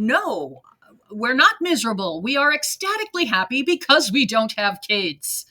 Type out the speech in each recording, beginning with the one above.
No, we're not miserable. We are ecstatically happy because we don't have kids.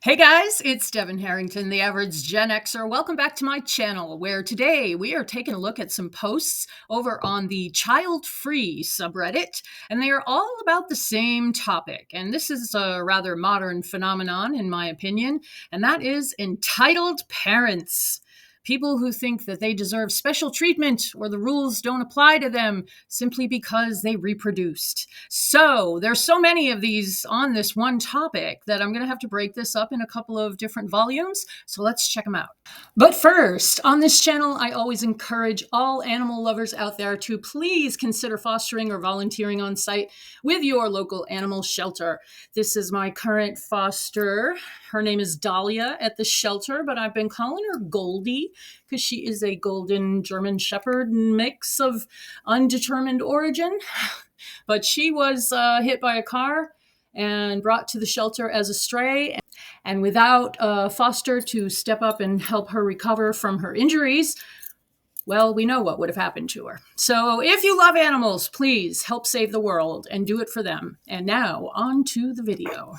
Hey guys, it's Devin Harrington, the average Gen Xer. Welcome back to my channel, where today we are taking a look at some posts over on the childfree subreddit, and they are all about the same topic. And this is a rather modern phenomenon, in my opinion, and that is entitled parents. People who think that they deserve special treatment or the rules don't apply to them simply because they reproduced. So there's so many of these on this one topic that I'm going to have to break this up in a couple of different volumes. So let's check them out. But first, on this channel, I always encourage all animal lovers out there to please consider fostering or volunteering on site with your local animal shelter. This is my current foster. Her name is Dahlia at the shelter, but I've been calling her Goldie because she is a golden German Shepherd mix of undetermined origin. But she was hit by a car and brought to the shelter as a stray. And without a foster to step up and help her recover from her injuries, well, we know what would have happened to her. So if you love animals, please help save the world and do it for them. And now on to the video.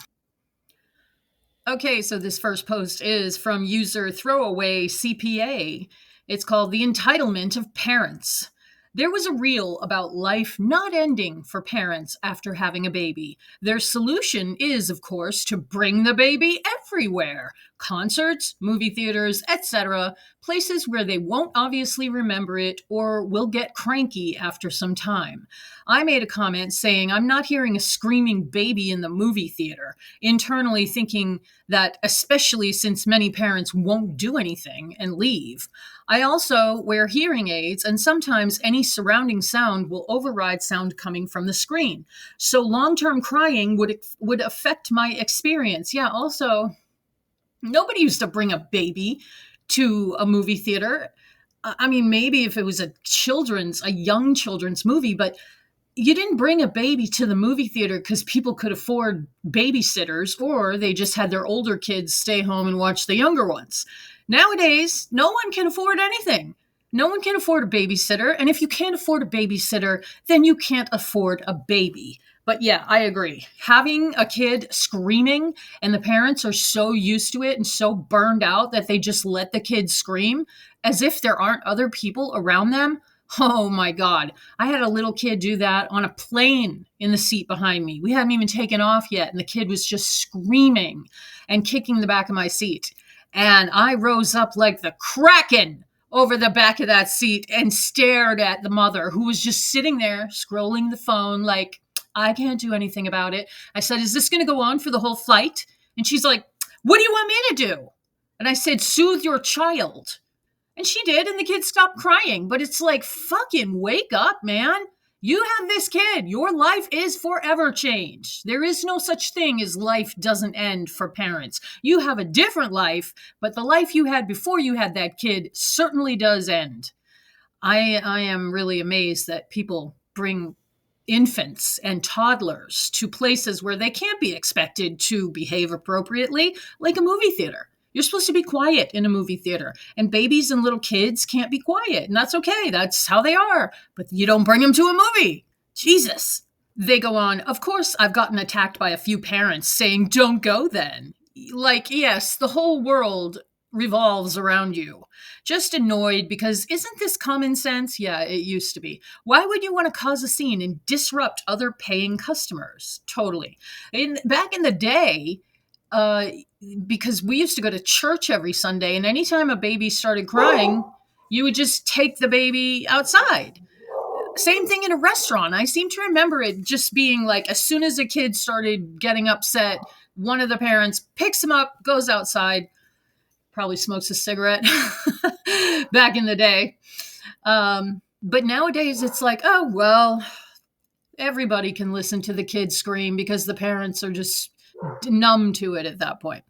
Okay, so this first post is from user Throwaway CPA. It's called The Entitlement of Parents. There was a reel about life not ending for parents after having a baby. Their solution is, of course, to bring the baby everywhere. Concerts, movie theaters, etc. Places where they won't obviously remember it or will get cranky after some time. I made a comment saying I'm not hearing a screaming baby in the movie theater, internally thinking that especially since many parents won't do anything and leave. I also wear hearing aids, and sometimes any surrounding sound will override sound coming from the screen. So long-term crying would affect my experience. Yeah, also, nobody used to bring a baby to a movie theater. I mean, maybe if it was a young children's movie, but you didn't bring a baby to the movie theater because people could afford babysitters, or they just had their older kids stay home and watch the younger ones. Nowadays, no one can afford anything. No one can afford a babysitter. And if you can't afford a babysitter, then you can't afford a baby. But yeah, I agree. Having a kid screaming and the parents are so used to it and so burned out that they just let the kid scream as if there aren't other people around them. Oh my God. I had a little kid do that on a plane in the seat behind me. We hadn't even taken off yet, and the kid was just screaming and kicking the back of my seat. And I rose up like the Kraken over the back of that seat and stared at the mother, who was just sitting there scrolling the phone like, I can't do anything about it. I said, is this going to go on for the whole flight? And she's like, what do you want me to do? And I said, soothe your child. And she did, and the kid stopped crying. But it's like, fucking wake up, man. You have this kid. Your life is forever changed. There is no such thing as life doesn't end for parents. You have a different life, but the life you had before you had that kid certainly does end. I am really amazed that people bring infants and toddlers to places where they can't be expected to behave appropriately, like a movie theater. You're supposed to be quiet in a movie theater, and babies and little kids can't be quiet, and that's okay. That's how they are, but you don't bring them to a movie. Jesus. They go on, of course, I've gotten attacked by a few parents saying, don't go then. Like, yes, the whole world revolves around you. Just annoyed because isn't this common sense? Yeah, it used to be. Why would you want to cause a scene and disrupt other paying customers? Totally. Back in the day, because we used to go to church every Sunday, and anytime a baby started crying, you would just take the baby outside. Same thing in a restaurant. I seem to remember it just being like, as soon as a kid started getting upset, one of the parents picks him up, goes outside, probably smokes a cigarette back in the day. But nowadays it's like, oh, well, everybody can listen to the kids scream because the parents are just numb to it at that point.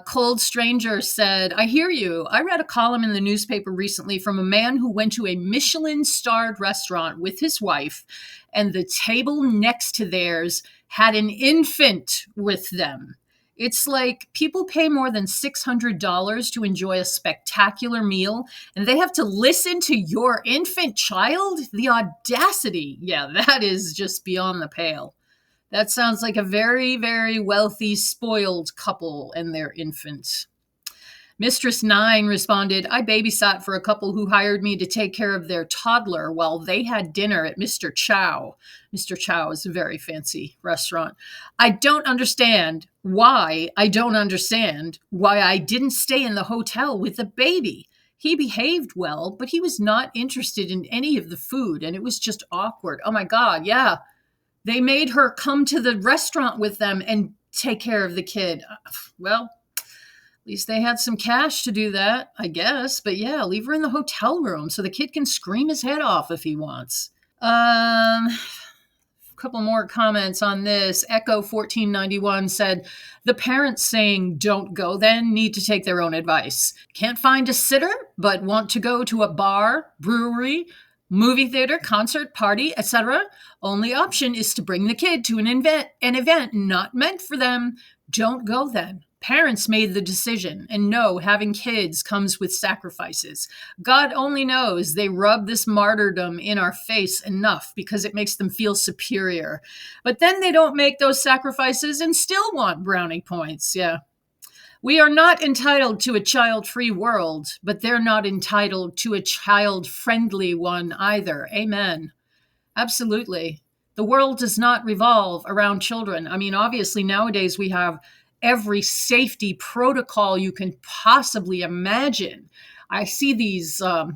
Cold Stranger said, I hear you. I read a column in the newspaper recently from a man who went to a Michelin-starred restaurant with his wife, and the table next to theirs had an infant with them. It's like people pay more than $600 to enjoy a spectacular meal, and they have to listen to your infant child? The audacity. Yeah, that is just beyond the pale. That sounds like a very, very wealthy, spoiled couple and their infant. Mistress Nine responded, I babysat for a couple who hired me to take care of their toddler while they had dinner at Mr. Chow. Mr. Chow is a very fancy restaurant. I don't understand why I didn't stay in the hotel with the baby. He behaved well, but he was not interested in any of the food, and it was just awkward. Oh my God, yeah. They made her come to the restaurant with them and take care of the kid. Well, at least they had some cash to do that, I guess. But yeah, leave her in the hotel room so the kid can scream his head off if he wants. A couple more comments on this. Echo 1491 said, the parents saying don't go then need to take their own advice. Can't find a sitter, but want to go to a bar, brewery, movie theater, concert, party, etc. Only option is to bring the kid to an event not meant for them. Don't go then. Parents made the decision, and no, having kids comes with sacrifices. God only knows they rub this martyrdom in our face enough because it makes them feel superior. But then they don't make those sacrifices and still want brownie points. Yeah. We are not entitled to a child-free world, but they're not entitled to a child-friendly one either. Amen. Absolutely. The world does not revolve around children. I mean, obviously, nowadays we have every safety protocol you can possibly imagine. I see these, I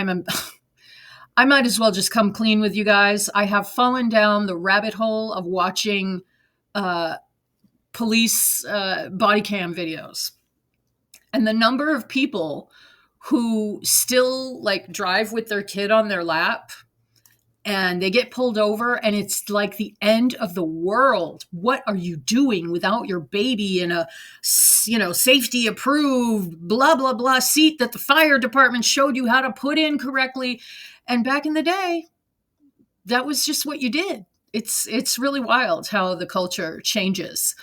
might as well just come clean with you guys. I have fallen down the rabbit hole of watching police body cam videos. And the number of people who still like drive with their kid on their lap and they get pulled over and it's like the end of the world. What are you doing without your baby in a, safety approved, blah, blah, blah seat that the fire department showed you how to put in correctly? And back in the day, that was just what you did. It's really wild how the culture changes.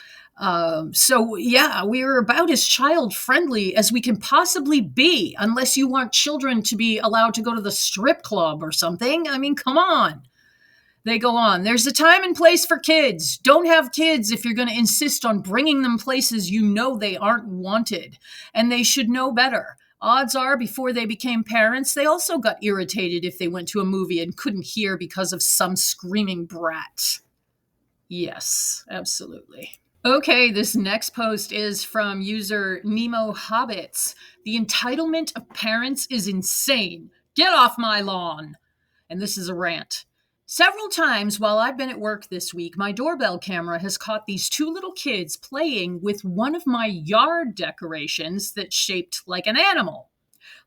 So yeah, we're about as child friendly as we can possibly be, unless you want children to be allowed to go to the strip club or something. I mean, come on. They go on. There's a time and place for kids. Don't have kids if you're going to insist on bringing them places you know they aren't wanted, and they should know better. Odds are, before they became parents, they also got irritated if they went to a movie and couldn't hear because of some screaming brat. Yes, absolutely. Okay, this next post is from user Nemo Hobbits. The entitlement of parents is insane. Get off my lawn. And this is a rant. Several times while I've been at work this week, my doorbell camera has caught these two little kids playing with one of my yard decorations that's shaped like an animal.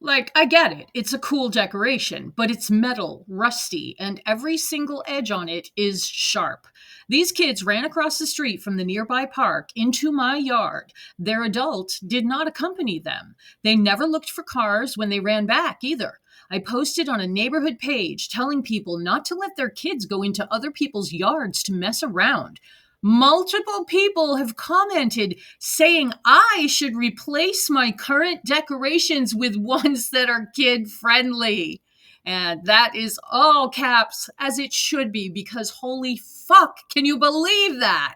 Like, I get it. It's a cool decoration, but it's metal, rusty, and every single edge on it is sharp. These kids ran across the street from the nearby park into my yard. Their adult did not accompany them. They never looked for cars when they ran back either. I posted on a neighborhood page telling people not to let their kids go into other people's yards to mess around. Multiple people have commented saying I should replace my current decorations with ones that are kid-friendly. And that is all caps, as it should be, because holy fuck, can you believe that?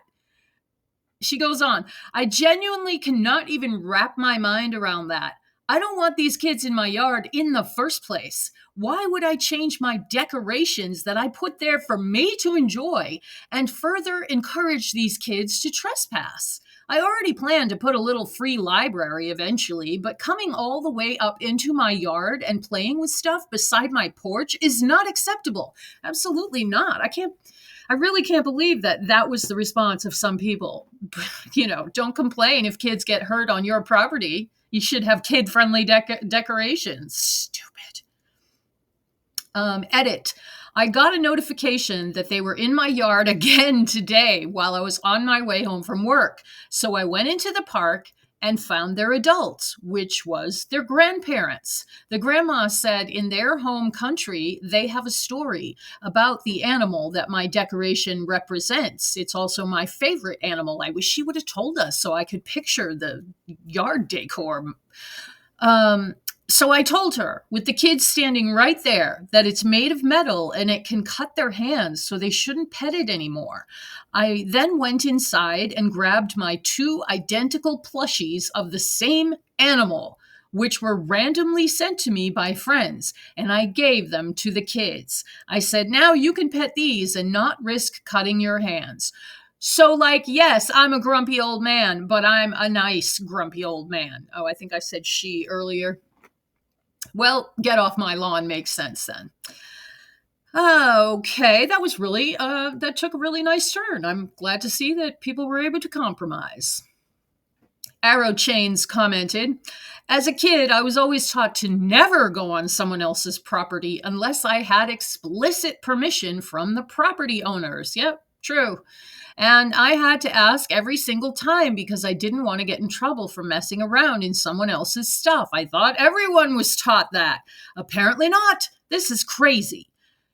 She goes on, I genuinely cannot even wrap my mind around that. I don't want these kids in my yard in the first place. Why would I change my decorations that I put there for me to enjoy and further encourage these kids to trespass? I already plan to put a little free library eventually, but coming all the way up into my yard and playing with stuff beside my porch is not acceptable. Absolutely not. I really can't believe that was the response of some people. Don't complain if kids get hurt on your property. You should have kid-friendly decorations. Stupid. Edit. I got a notification that they were in my yard again today while I was on my way home from work. So I went into the park and found their adults, which was their grandparents. The grandma said in their home country, they have a story about the animal that my decoration represents. It's also my favorite animal. I wish she would have told us so I could picture the yard decor. So I told her, with the kids standing right there, that it's made of metal and it can cut their hands, so they shouldn't pet it anymore. I then went inside and grabbed my 2 identical plushies of the same animal, which were randomly sent to me by friends, and I gave them to the kids. I said, now you can pet these and not risk cutting your hands. So, yes, I'm a grumpy old man, but I'm a nice grumpy old man. Oh, I think I said she earlier. Well, get off my lawn makes sense then. Okay, that was really, that took a really nice turn. I'm glad to see that people were able to compromise. Arrow Chains commented, as a kid, I was always taught to never go on someone else's property unless I had explicit permission from the property owners. Yep, true. And I had to ask every single time because I didn't want to get in trouble for messing around in someone else's stuff. I thought everyone was taught that. Apparently not. This is crazy.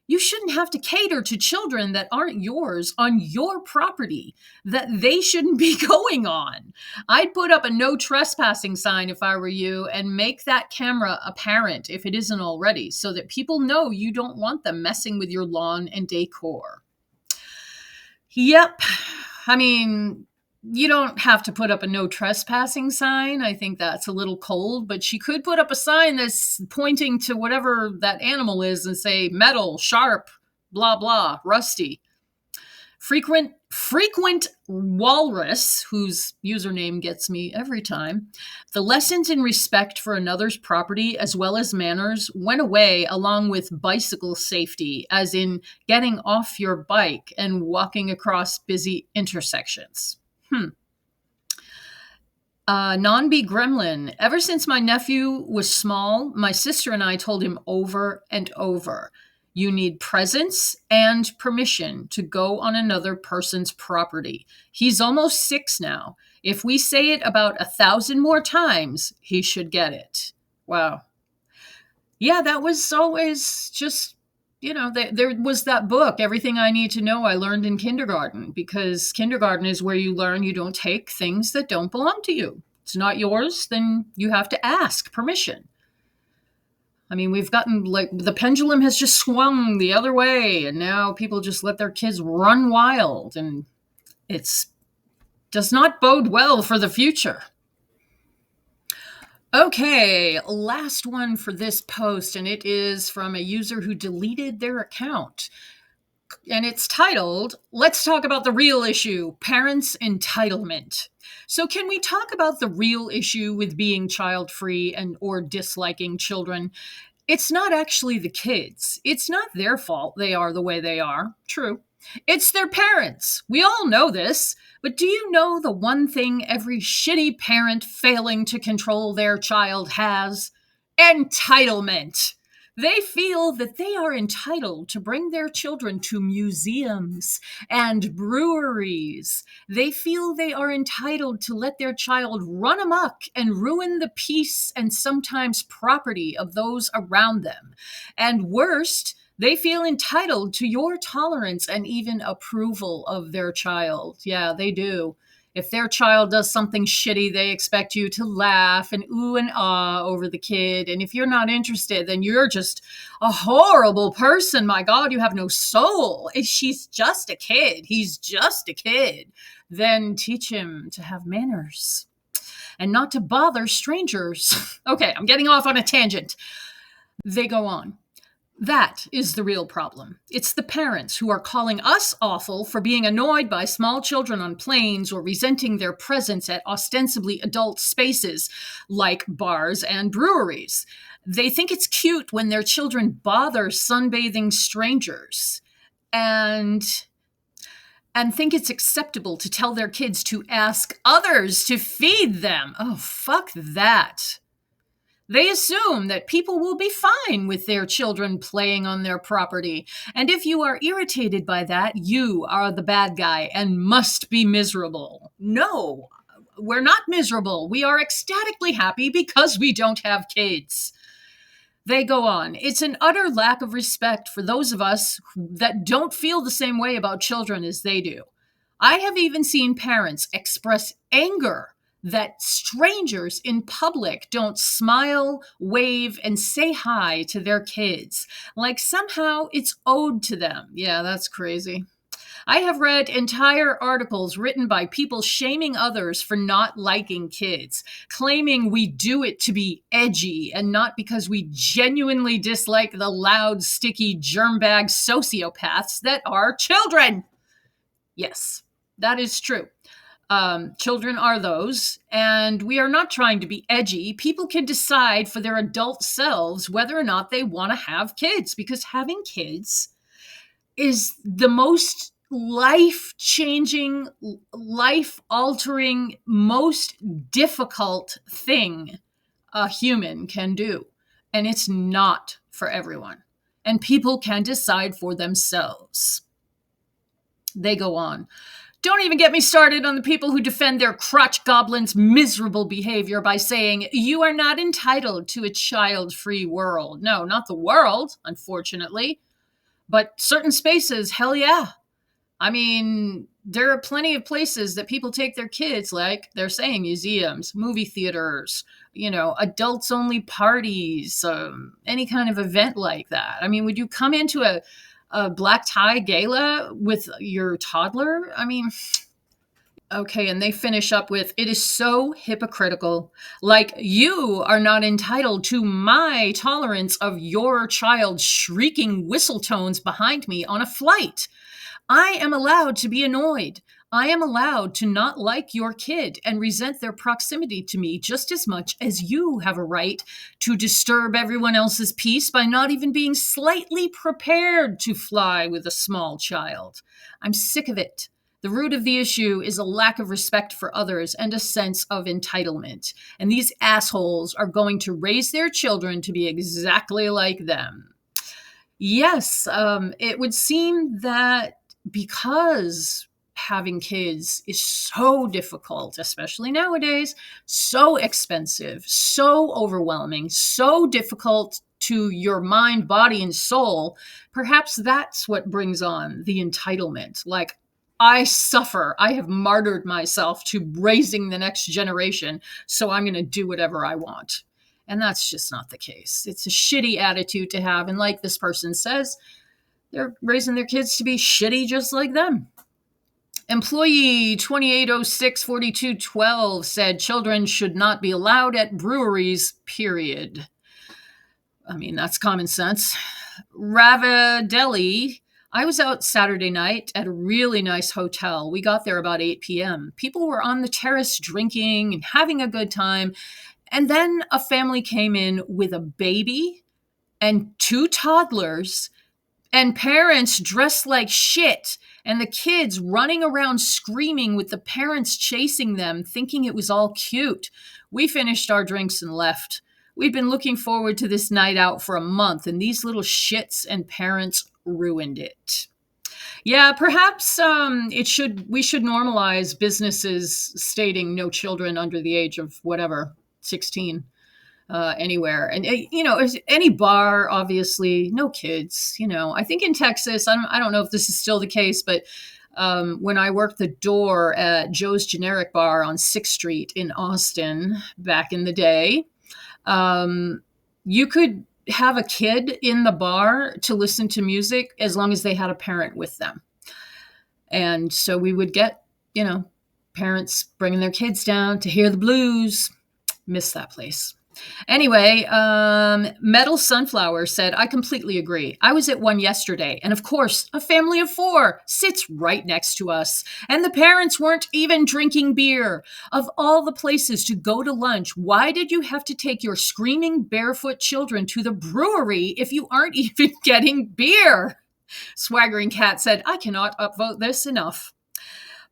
You shouldn't have to cater to children that aren't yours on your property that they shouldn't be going on. I'd put up a no trespassing sign if I were you and make that camera apparent if it isn't already so that people know you don't want them messing with your lawn and decor. Yep. I mean, you don't have to put up a no trespassing sign. I think that's a little cold, but she could put up a sign that's pointing to whatever that animal is and say metal, sharp, blah, blah, rusty. Frequent Walrus, whose username gets me every time, the lessons in respect for another's property as well as manners went away along with bicycle safety, as in getting off your bike and walking across busy intersections. Non-B Gremlin, ever since my nephew was small, my sister and I told him over and over, you need presence and permission to go on another person's property. He's almost 6 now. If we say it about 1,000 more times, he should get it. Wow. Yeah, that was always just, there was that book, Everything I Need to Know I Learned in Kindergarten, because kindergarten is where you learn you don't take things that don't belong to you. It's not yours, then you have to ask permission. I mean, we've gotten, the pendulum has just swung the other way, and now people just let their kids run wild, and it does not bode well for the future. Okay, last one for this post, and it is from a user who deleted their account. And it's titled, Let's Talk About the Real Issue, Parents' Entitlement. So can we talk about the real issue with being child-free or disliking children? It's not actually the kids. It's not their fault they are the way they are. True. It's their parents. We all know this. But do you know the one thing every shitty parent failing to control their child has? Entitlement. They feel that they are entitled to bring their children to museums and breweries. They feel they are entitled to let their child run amok and ruin the peace and sometimes property of those around them. And worst, they feel entitled to your tolerance and even approval of their child. Yeah, they do. If their child does something shitty, they expect you to laugh and ooh and ah over the kid. And if you're not interested, then you're just a horrible person. My God, you have no soul. If she's just a kid, he's just a kid, then teach him to have manners and not to bother strangers. Okay, I'm getting off on a tangent. They go on. That is the real problem. It's the parents who are calling us awful for being annoyed by small children on planes or resenting their presence at ostensibly adult spaces like bars and breweries. They think it's cute when their children bother sunbathing strangers and think it's acceptable to tell their kids to ask others to feed them. Oh, fuck that. They assume that people will be fine with their children playing on their property. And if you are irritated by that, you are the bad guy and must be miserable. No, we're not miserable. We are ecstatically happy because we don't have kids. They go on. It's an utter lack of respect for those of us that don't feel the same way about children as they do. I have even seen parents express anger that strangers in public don't smile, wave, and say hi to their kids, like somehow it's owed to them. Yeah, that's crazy. I have read entire articles written by people shaming others for not liking kids, claiming we do it to be edgy and not because we genuinely dislike the loud, sticky, germ-bag sociopaths that are children. Yes, that is true. Children are those, and we are not trying to be edgy. People can decide for their adult selves whether or not they want to have kids, because having kids is the most life-changing, life-altering, most difficult thing a human can do. And it's not for everyone. And people can decide for themselves. They go on. Don't even get me started on the people who defend their crotch goblin's miserable behavior by saying, you are not entitled to a child-free world. No, not the world, unfortunately. But certain spaces, hell yeah. I mean, there are plenty of places that people take their kids, like they're saying museums, movie theaters, adults only parties, any kind of event like that. I mean, would you come into a black tie gala with your toddler? I mean, okay, and they finish up with, it is so hypocritical. Like, you are not entitled to my tolerance of your child shrieking whistle tones behind me on a flight. I am allowed to be annoyed. I am allowed to not like your kid and resent their proximity to me just as much as you have a right to disturb everyone else's peace by not even being slightly prepared to fly with a small child. I'm sick of it. The root of the issue is a lack of respect for others and a sense of entitlement. And these assholes are going to raise their children to be exactly like them. Yes, it would seem that because having kids is so difficult, especially nowadays, so expensive, so overwhelming, so difficult to your mind, body, and soul, perhaps that's what brings on the entitlement. Like, I suffer. I have martyred myself to raising the next generation, so I'm going to do whatever I want. And that's just not the case. It's a shitty attitude to have. And like this person says, they're raising their kids to be shitty just like them. Employee 28064212 said children should not be allowed at breweries, period. I mean, that's common sense. Ravadeli, I was out Saturday night at a really nice hotel. We got there about 8 p.m. People were on the terrace drinking and having a good time. And then a family came in with a baby and 2 toddlers and parents dressed like shit, and the kids running around screaming with the parents chasing them, thinking it was all cute. We finished our drinks and left. We'd been looking forward to this night out for a month, and these little shits and parents ruined it. Yeah, perhaps we should normalize businesses stating no children under the age of whatever, 16. Anywhere. And, any bar, obviously, no kids. I think in Texas, I don't know if this is still the case, but when I worked the door at Joe's Generic Bar on 6th Street in Austin back in the day, you could have a kid in the bar to listen to music as long as they had a parent with them. And so we would get, parents bringing their kids down to hear the blues. Miss that place. Anyway, Metal Sunflower said, I completely agree. I was at one yesterday, and of course, a family of 4 sits right next to us, and the parents weren't even drinking beer. Of all the places to go to lunch, why did you have to take your screaming barefoot children to the brewery if you aren't even getting beer? Swaggering Cat said, I cannot upvote this enough.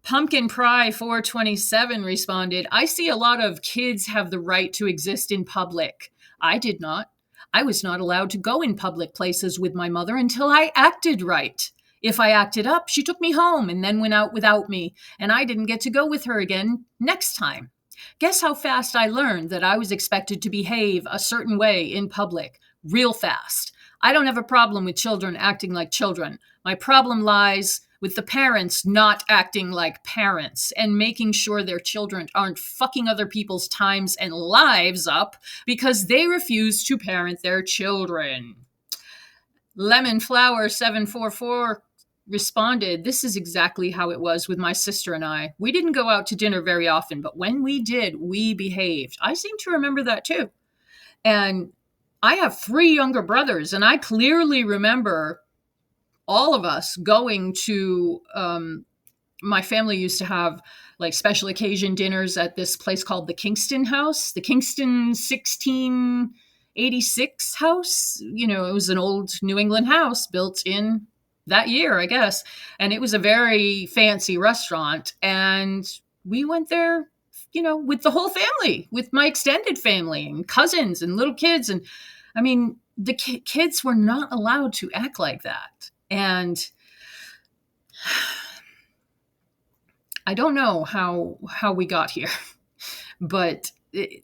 Pumpkin Pry 427 responded, I see a lot of kids have the right to exist in public. I did not. I was not allowed to go in public places with my mother until I acted right. If I acted up, she took me home and then went out without me, and I didn't get to go with her again next time. Guess how fast I learned that I was expected to behave a certain way in public? Real fast. I don't have a problem with children acting like children. My problem lies with the parents not acting like parents and making sure their children aren't fucking other people's times and lives up because they refuse to parent their children. Lemon Flower 744 responded, "This is exactly how it was with my sister and I. We didn't go out to dinner very often, but when we did, we behaved." I seem to remember that too. And I have 3 younger brothers, and I clearly remember all of us going to, my family used to have like special occasion dinners at this place called the Kingston House, the Kingston 1686 house. You know, it was an old New England house built in that year, I guess. And it was a very fancy restaurant. And we went there, you know, with the whole family, with my extended family and cousins and little kids. And I mean, the kids were not allowed to act like that. And I don't know how we got here, but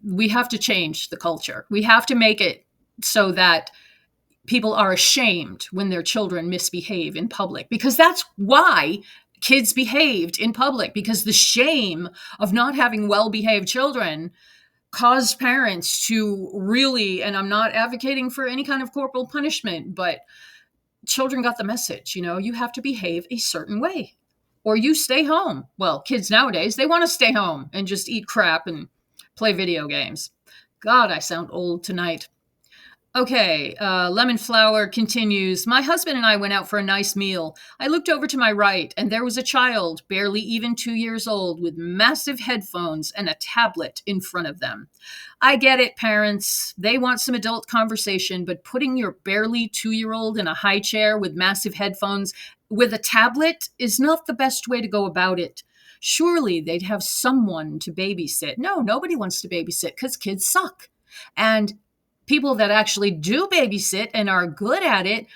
we have to change the culture. We have to make it so that people are ashamed when their children misbehave in public, because that's why kids behaved in public, because the shame of not having well-behaved children caused parents to really, and I'm not advocating for any kind of corporal punishment, but children got the message, you know, you have to behave a certain way or you stay home. Well, kids nowadays, they want to stay home and just eat crap and play video games. God, I sound old tonight. Okay, Lemon Flower continues. My husband and I went out for a nice meal. I looked over to my right, and there was a child, barely even 2 years old, with massive headphones and a tablet in front of them. I get it, parents. They want some adult conversation, but putting your barely 2-year-old in a high chair with massive headphones with a tablet is not the best way to go about it. Surely they'd have someone to babysit. No, nobody wants to babysit because kids suck. And people that actually do babysit and are good at it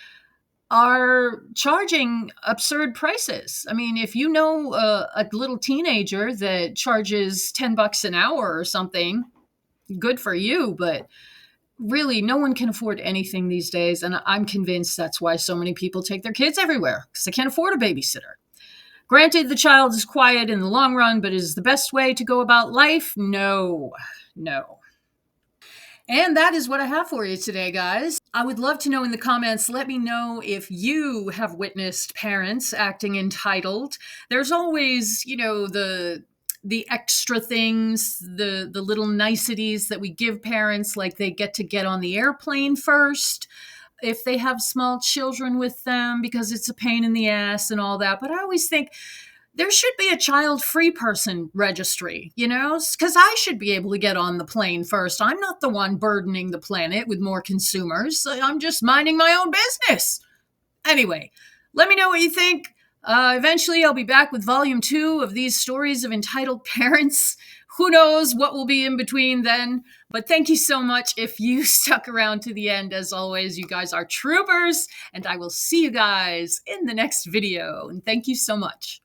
are charging absurd prices. I mean, if you know a little teenager that charges $10 an hour or something, good for you. But really, no one can afford anything these days. And I'm convinced that's why so many people take their kids everywhere, because they can't afford a babysitter. Granted, the child is quiet in the long run, but is the best way to go about life? No. And that is what I have for you today, guys. I would love to know in the comments, let me know if you have witnessed parents acting entitled. There's always, you know, the extra things, the little niceties that we give parents, like they get on the airplane first if they have small children with them, because it's a pain in the ass and all that. But I always think there should be a child-free person registry, you know, because I should be able to get on the plane first. I'm not the one burdening the planet with more consumers. I'm just minding my own business. Anyway, let me know what you think. Eventually, I'll be back with volume 2 of these stories of entitled parents. Who knows what will be in between then? But thank you so much if you stuck around to the end. As always, you guys are troopers, and I will see you guys in the next video. And thank you so much.